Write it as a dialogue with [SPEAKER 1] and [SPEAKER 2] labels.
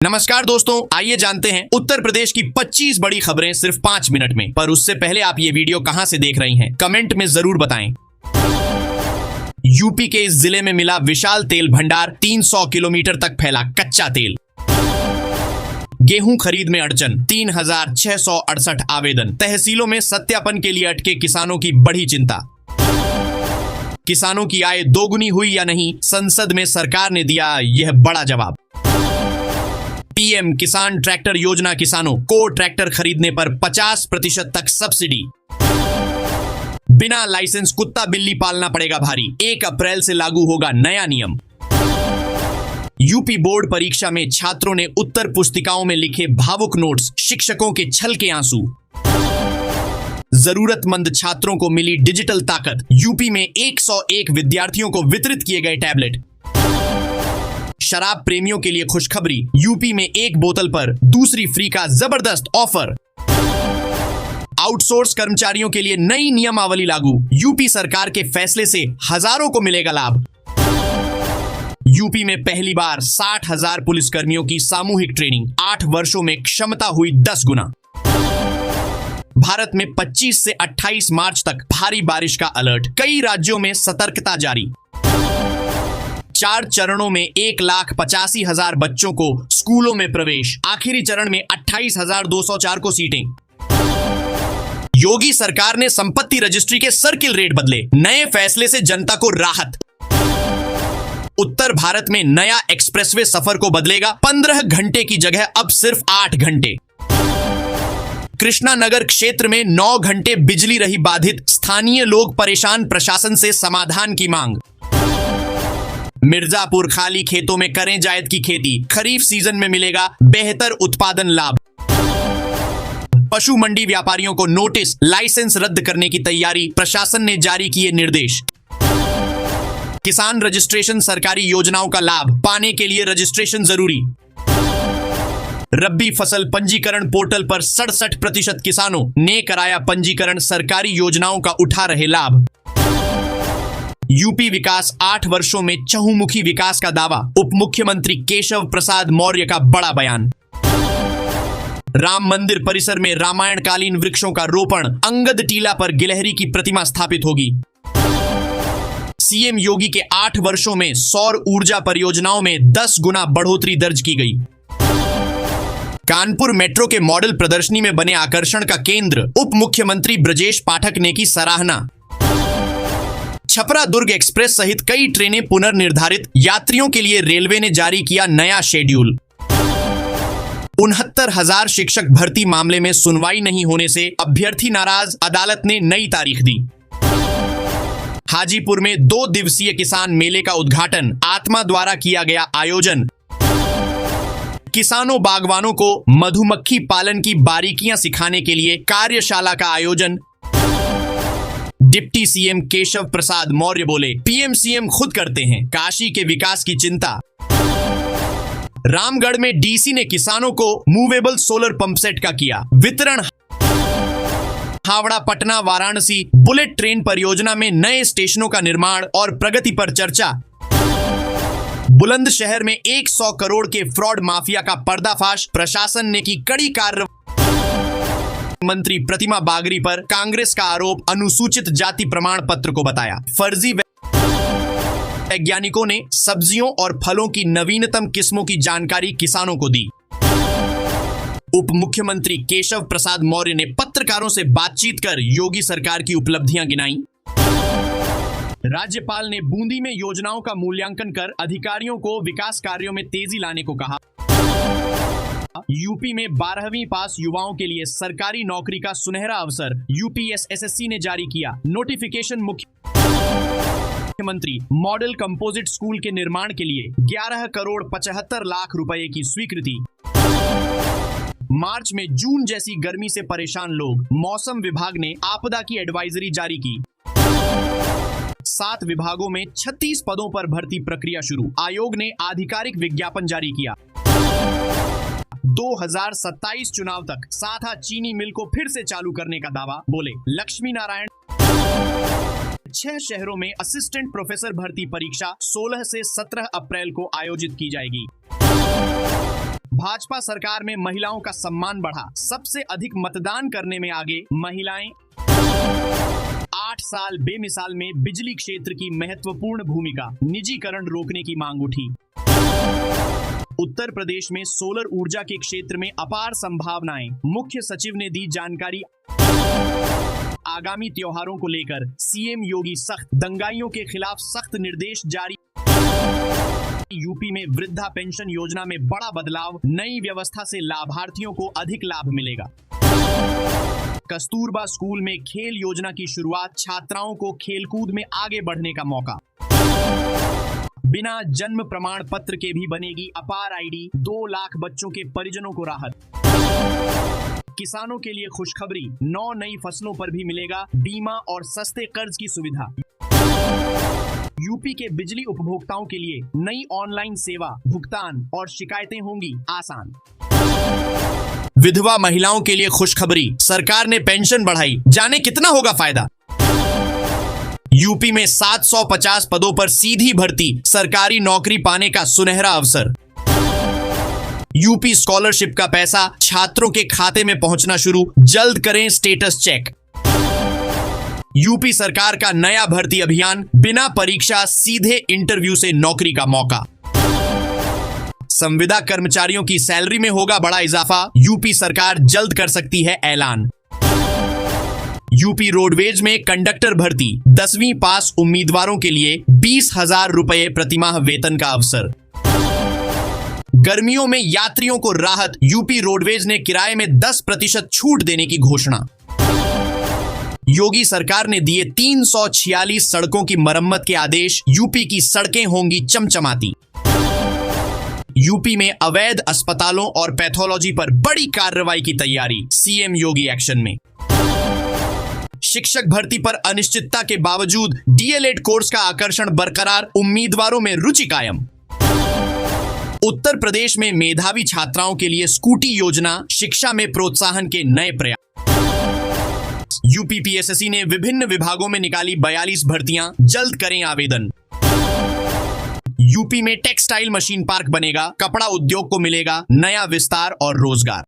[SPEAKER 1] नमस्कार दोस्तों, आइए जानते हैं उत्तर प्रदेश की 25 बड़ी खबरें सिर्फ 5 मिनट में। पर उससे पहले आप ये वीडियो कहां से देख रही हैं, कमेंट में जरूर बताएं। यूपी के इस जिले में मिला विशाल तेल भंडार, 300 किलोमीटर तक फैला कच्चा तेल। गेहूं खरीद में अड़चन, 3668 आवेदन। तहसीलों में सत्यापन के लिए अटके किसानों की बढ़ी चिंता। किसानों की आय दोगुनी हुई या नहीं, संसद में सरकार ने दिया यह बड़ा जवाब। पीएम किसान ट्रैक्टर योजना, किसानों को ट्रैक्टर खरीदने पर 50% तक सब्सिडी। बिना लाइसेंस कुत्ता बिल्ली पालना पड़ेगा भारी, 1 अप्रैल से लागू होगा नया नियम। यूपी बोर्ड परीक्षा में छात्रों ने उत्तर पुस्तिकाओं में लिखे भावुक नोट्स, शिक्षकों के छल के आंसू। जरूरतमंद छात्रों को मिली डिजिटल ताकत, यूपी में 101 विद्यार्थियों को वितरित किए गए टैबलेट। शराब प्रेमियों के लिए खुशखबरी, यूपी में 1 बोतल पर दूसरी फ्री का जबरदस्त ऑफर। आउटसोर्स कर्मचारियों के लिए नई नियमावली लागू, यूपी सरकार के फैसले से हजारों को मिलेगा लाभ। यूपी में पहली बार 60,000 पुलिसकर्मियों की सामूहिक ट्रेनिंग, 8 वर्षों में क्षमता हुई 10 गुना। भारत में 25 से 28 मार्च तक भारी बारिश का अलर्ट, कई राज्यों में सतर्कता जारी। 4 चरणों में 1,85,000 बच्चों को स्कूलों में प्रवेश, आखिरी चरण में 28,204 को सीटें। योगी सरकार ने संपत्ति रजिस्ट्री के सर्किल रेट बदले, नए फैसले से जनता को राहत। उत्तर भारत में नया एक्सप्रेसवे सफर को बदलेगा, 15 घंटे की जगह अब सिर्फ 8 घंटे। कृष्णा नगर क्षेत्र में 9 घंटे बिजली रही बाधित, स्थानीय लोग परेशान, प्रशासन से समाधान की मांग। मिर्जापुर खाली खेतों में करें जायद की खेती, खरीफ सीजन में मिलेगा बेहतर उत्पादन लाभ। पशु मंडी व्यापारियों को नोटिस, लाइसेंस रद्द करने की तैयारी, प्रशासन ने जारी किए निर्देश। किसान रजिस्ट्रेशन सरकारी योजनाओं का लाभ पाने के लिए रजिस्ट्रेशन जरूरी। रब्बी फसल पंजीकरण पोर्टल पर 67% किसानों ने कराया पंजीकरण, सरकारी योजनाओं का उठा रहे लाभ। यूपी विकास 8 वर्षों में चहुमुखी विकास का दावा, उप मुख्यमंत्री केशव प्रसाद मौर्य का बड़ा बयान। राम मंदिर परिसर में रामायण कालीन वृक्षों का रोपण, अंगद टीला पर गिलहरी की प्रतिमा स्थापित होगी। सीएम योगी के 8 वर्षों में सौर ऊर्जा परियोजनाओं में 10 गुना बढ़ोतरी दर्ज की गई। कानपुर मेट्रो के मॉडल प्रदर्शनी में बने आकर्षण का केंद्र, उप मुख्यमंत्री ब्रजेश पाठक ने की सराहना। छपरा दुर्ग एक्सप्रेस सहित कई ट्रेनें पुनर्निर्धारित, यात्रियों के लिए रेलवे ने जारी किया नया शेड्यूल। 69,000 शिक्षक भर्ती मामले में सुनवाई नहीं होने से अभ्यर्थी नाराज, अदालत ने नई तारीख दी। हाजीपुर में 2 दिवसीय किसान मेले का उद्घाटन, आत्मा द्वारा किया गया आयोजन। किसानों बागवानों को मधुमक्खी पालन की बारीकियां सिखाने के लिए कार्यशाला का आयोजन। डिप्टी सीएम केशव प्रसाद मौर्य बोले, पीएम सीएम खुद करते हैं, काशी के विकास की चिंता। रामगढ़ में डीसी ने किसानों को मूवेबल सोलर पंप सेट का किया वितरण। हावड़ा पटना वाराणसी बुलेट ट्रेन परियोजना में नए स्टेशनों का निर्माण और प्रगति पर चर्चा। बुलंदशहर में 100 करोड़ के फ्रॉड माफिया का पर्दाफाश, प्रशासन ने की कड़ी कार्रवाई। मंत्री प्रतिमा बागरी पर कांग्रेस का आरोप, अनुसूचित जाति प्रमाण पत्र को बताया फर्जी। वैज्ञानिकों ने सब्जियों और फलों की नवीनतम किस्मों की जानकारी किसानों को दी। उप मुख्यमंत्री केशव प्रसाद मौर्य ने पत्रकारों से बातचीत कर योगी सरकार की उपलब्धियां गिनाई। राज्यपाल ने बूंदी में योजनाओं का मूल्यांकन कर अधिकारियों को विकास कार्यों में तेजी लाने को कहा। यूपी में 12वीं पास युवाओं के लिए सरकारी नौकरी का सुनहरा अवसर, यूपीएसएससी ने जारी किया नोटिफिकेशन। मुख्यमंत्री मॉडल कंपोजिट स्कूल के निर्माण के लिए 11 करोड़ 75 लाख रुपए की स्वीकृति। मार्च में जून जैसी गर्मी से परेशान लोग, मौसम विभाग ने आपदा की एडवाइजरी जारी की। 7 विभागों में 36 पदों पर भर्ती प्रक्रिया शुरू, आयोग ने आधिकारिक विज्ञापन जारी किया। 2027 चुनाव तक साथा चीनी मिल को फिर से चालू करने का दावा, बोले लक्ष्मी नारायण। 6 शहरों में असिस्टेंट प्रोफेसर भर्ती परीक्षा 16 से 17 अप्रैल को आयोजित की जाएगी। भाजपा सरकार में महिलाओं का सम्मान बढ़ा, सबसे अधिक मतदान करने में आगे महिलाएं। 8 साल बेमिसाल में बिजली क्षेत्र की महत्वपूर्ण भूमिका, निजीकरण रोकने की मांग उठी। उत्तर प्रदेश में सोलर ऊर्जा के क्षेत्र में अपार संभावनाएं, मुख्य सचिव ने दी जानकारी। आगामी त्योहारों को लेकर सीएम योगी सख्त, दंगाइयों के खिलाफ सख्त निर्देश जारी। यूपी में वृद्धा पेंशन योजना में बड़ा बदलाव, नई व्यवस्था से लाभार्थियों को अधिक लाभ मिलेगा। कस्तूरबा स्कूल में खेल योजना की शुरुआत, छात्राओं को खेलकूद में आगे बढ़ने का मौका। बिना जन्म प्रमाण पत्र के भी बनेगी अपार आईडी, 2 लाख बच्चों के परिजनों को राहत। किसानों के लिए खुशखबरी, 9 नई फसलों पर भी मिलेगा बीमा और सस्ते कर्ज की सुविधा। यूपी के बिजली उपभोक्ताओं के लिए नई ऑनलाइन सेवा, भुगतान और शिकायतें होंगी आसान। विधवा महिलाओं के लिए खुशखबरी, सरकार ने पेंशन बढ़ाई, जाने कितना होगा फायदा। यूपी में 750 पदों पर सीधी भर्ती, सरकारी नौकरी पाने का सुनहरा अवसर। यूपी स्कॉलरशिप का पैसा छात्रों के खाते में पहुंचना शुरू, जल्द करें स्टेटस चेक। यूपी सरकार का नया भर्ती अभियान, बिना परीक्षा सीधे इंटरव्यू से नौकरी का मौका। संविदा कर्मचारियों की सैलरी में होगा बड़ा इजाफा, यूपी सरकार जल्द कर सकती है ऐलान। यूपी रोडवेज में कंडक्टर भर्ती, 10वीं पास उम्मीदवारों के लिए 20,000 रुपए प्रतिमाह वेतन का अवसर। गर्मियों में यात्रियों को राहत, यूपी रोडवेज ने किराए में 10% छूट देने की घोषणा। योगी सरकार ने दिए 346 सड़कों की मरम्मत के आदेश, यूपी की सड़कें होंगी चमचमाती। यूपी में अवैध अस्पतालों और पैथोलॉजी पर बड़ी कार्रवाई की तैयारी, सीएम योगी एक्शन में। शिक्षक भर्ती पर अनिश्चितता के बावजूद डीएलएड कोर्स का आकर्षण बरकरार, उम्मीदवारों में रुचि कायम। उत्तर प्रदेश में मेधावी छात्राओं के लिए स्कूटी योजना, शिक्षा में प्रोत्साहन के नए प्रयास। यूपी पीएसएससी ने विभिन्न विभागों में निकाली 42 भर्तियां, जल्द करें आवेदन। यूपी में टेक्सटाइल मशीन पार्क बनेगा, कपड़ा उद्योग को मिलेगा नया विस्तार और रोजगार।